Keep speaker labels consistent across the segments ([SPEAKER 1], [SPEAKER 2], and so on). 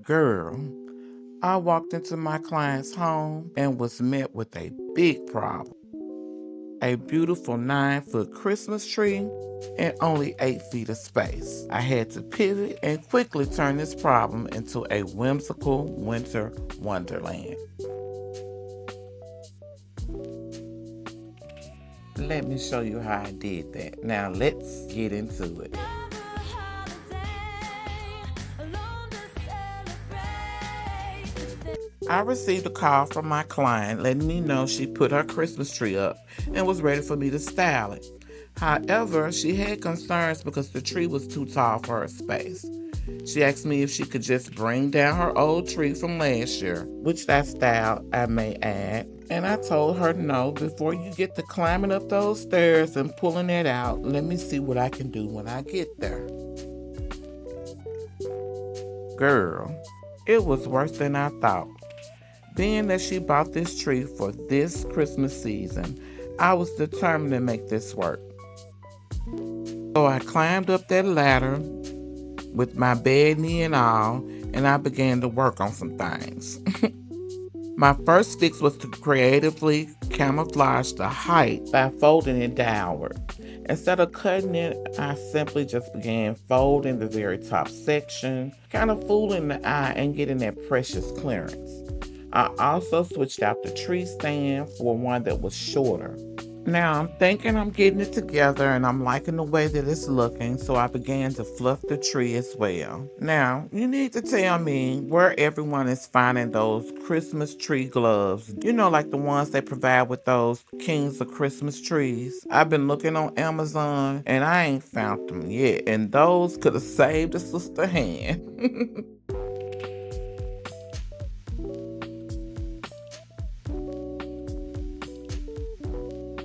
[SPEAKER 1] Girl, I walked into my client's home and was met with a big problem. A beautiful 9-foot Christmas tree and only 8 feet of space. I had to pivot and quickly turn this problem into a whimsical winter wonderland. Let me show you how I did that. Now let's get into it. I received a call from my client letting me know she put her Christmas tree up and was ready for me to style it. However, she had concerns because the tree was too tall for her space. She asked me if she could just bring down her old tree from last year, which I styled, I may add. And I told her, no, before you get to climbing up those stairs and pulling it out, let me see what I can do when I get there. Girl, it was worse than I thought. Being that she bought this tree for this Christmas season, I was determined to make this work. So I climbed up that ladder with my bed knee and all, and I began to work on some things. My first fix was to creatively camouflage the height by folding it downward. Instead of cutting it, I simply just began folding the very top section, kind of fooling the eye and getting that precious clearance. I also switched out the tree stand for one that was shorter. Now I'm thinking I'm getting it together and I'm liking the way that it's looking, so I began to fluff the tree as well. Now, you need to tell me where everyone is finding those Christmas tree gloves. You know, like the ones they provide with those Kings of Christmas trees. I've been looking on Amazon and I ain't found them yet, and those could have saved a sister hand.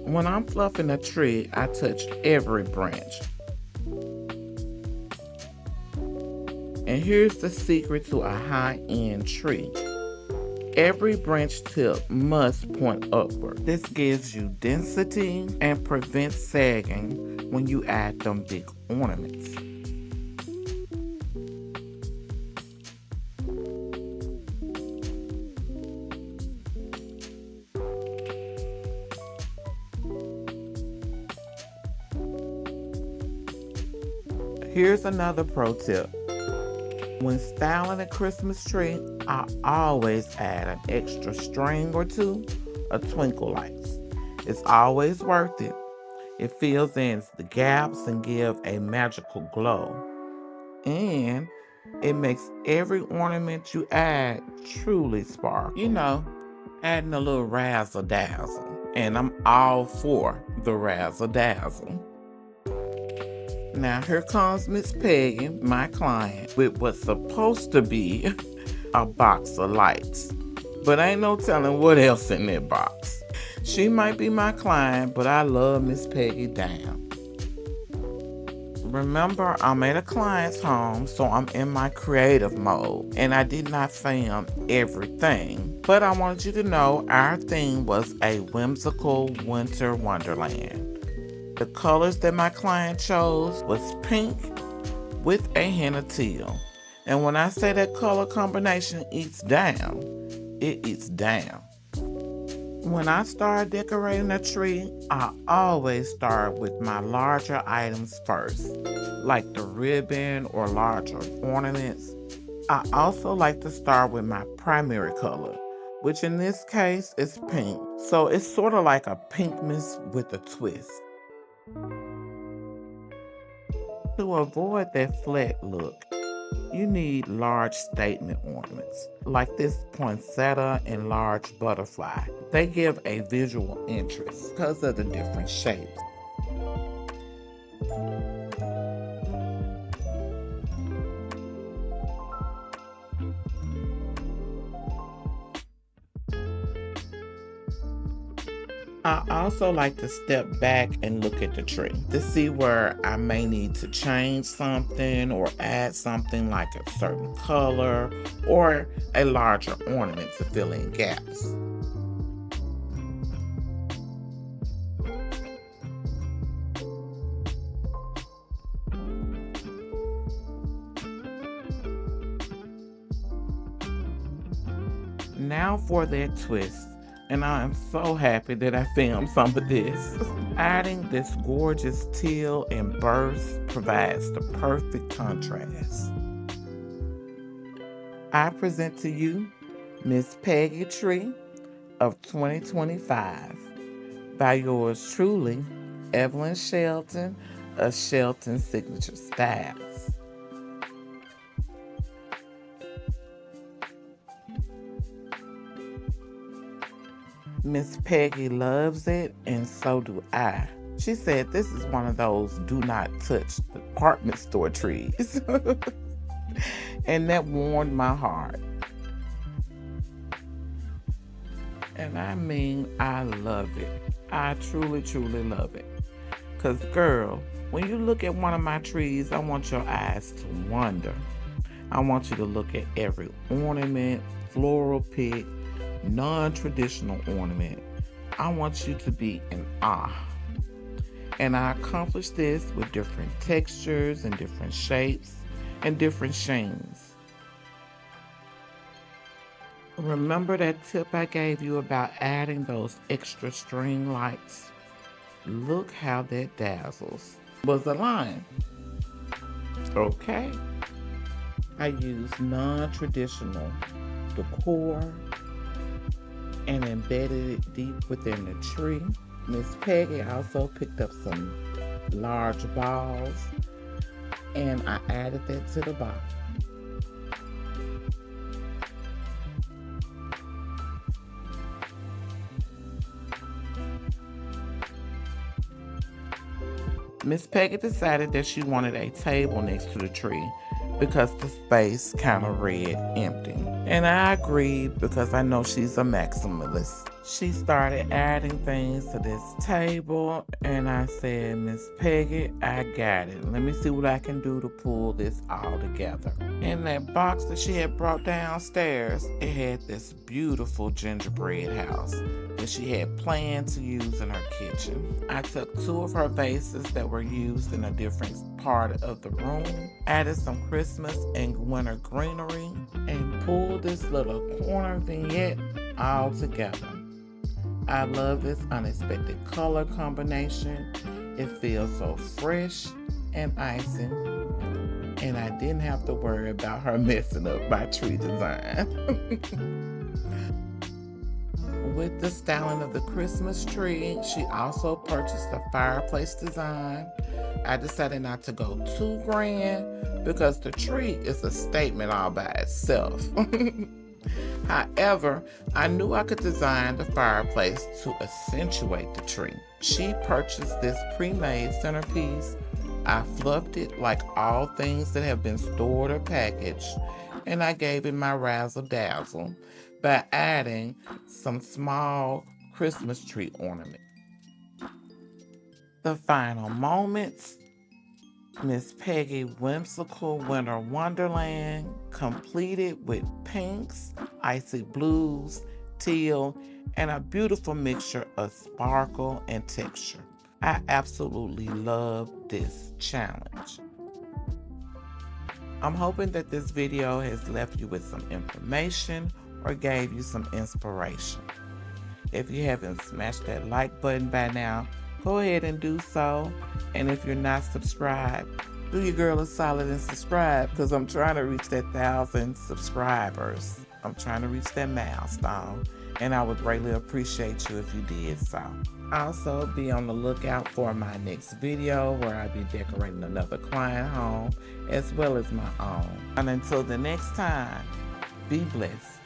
[SPEAKER 1] When I'm fluffing a tree, I touch every branch. And here's the secret to a high-end tree. Every branch tip must point upward. This gives you density and prevents sagging when you add them big ornaments. Here's another pro tip. When styling a Christmas tree, I always add an extra string or two of twinkle lights. It's always worth it. It fills in the gaps and gives a magical glow. And it makes every ornament you add truly sparkle. You know, adding a little razzle dazzle. And I'm all for the razzle dazzle. Now here comes Miss Peggy, my client, with what's supposed to be a box of lights. But ain't no telling what else in that box. She might be my client, but I love Miss Peggy down. Remember, I'm at a client's home, so I'm in my creative mode, and I did not film everything. But I wanted you to know our theme was a whimsical winter wonderland. The colors that my client chose was pink with a hint of teal. And when I say that color combination eats down, it eats down. When I start decorating a tree, I always start with my larger items first, like the ribbon or larger ornaments. I also like to start with my primary color, which in this case is pink. So it's sort of like a pinkness with a twist. To avoid that flat look, you need large statement ornaments, like this poinsettia and large butterfly. They give a visual interest because of the different shapes. I also like to step back and look at the tree to see where I may need to change something or add something like a certain color or a larger ornament to fill in gaps. Now for that twist. And I am so happy that I filmed some of this. Adding this gorgeous teal and burst provides the perfect contrast. I present to you Miss Peggy Tree of 2025 by yours truly, Evelyn Shelton of Shelton Signature Styles. Miss Peggy loves it, and so do I. She said this is one of those do not touch department store trees. And that warmed my heart. And I mean, I love it. I truly, truly love it. Because, girl, when you look at one of my trees, I want your eyes to wander. I want you to look at every ornament, floral pick, non-traditional ornament. I want you to be in awe. And I accomplish this with different textures and different shapes and different sheens. Remember that tip I gave you about adding those extra string lights? Look how that dazzles. Was a line. Okay. I use non-traditional decor and embedded it deep within the tree. Miss Peggy also picked up some large balls and I added that to the box. Miss Peggy decided that she wanted a table next to the tree because the space kind of read empty. And I agreed because I know she's a maximalist. She started adding things to this table and I said, Miss Peggy, I got it. Let me see what I can do to pull this all together. In that box that she had brought downstairs, it had this beautiful gingerbread house that she had planned to use in her kitchen. I took 2 of her vases that were used in a different part of the room, added some Christmas and winter greenery, and pulled this little corner vignette all together. I love this unexpected color combination. It feels so fresh and icy, and I didn't have to worry about her messing up my tree design. With the styling of the Christmas tree, she also purchased a fireplace design. I decided not to go too grand because the tree is a statement all by itself. However, I knew I could design the fireplace to accentuate the tree. She purchased this pre-made centerpiece. I fluffed it like all things that have been stored or packaged, and I gave it my razzle dazzle by adding some small Christmas tree ornament. The final moments, Miss Peggy Whimsical Winter Wonderland, completed with pinks, icy blues, teal, and a beautiful mixture of sparkle and texture. I absolutely love this challenge. I'm hoping that this video has left you with some information or gave you some inspiration. If you haven't smashed that like button by now, go ahead and do so. And if you're not subscribed, do your girl a solid and subscribe because I'm trying to reach that 1,000 subscribers. I'm trying to reach that milestone, and I would greatly appreciate you if you did so. Also, be on the lookout for my next video where I'll be decorating another client home as well as my own. And until the next time, be blessed.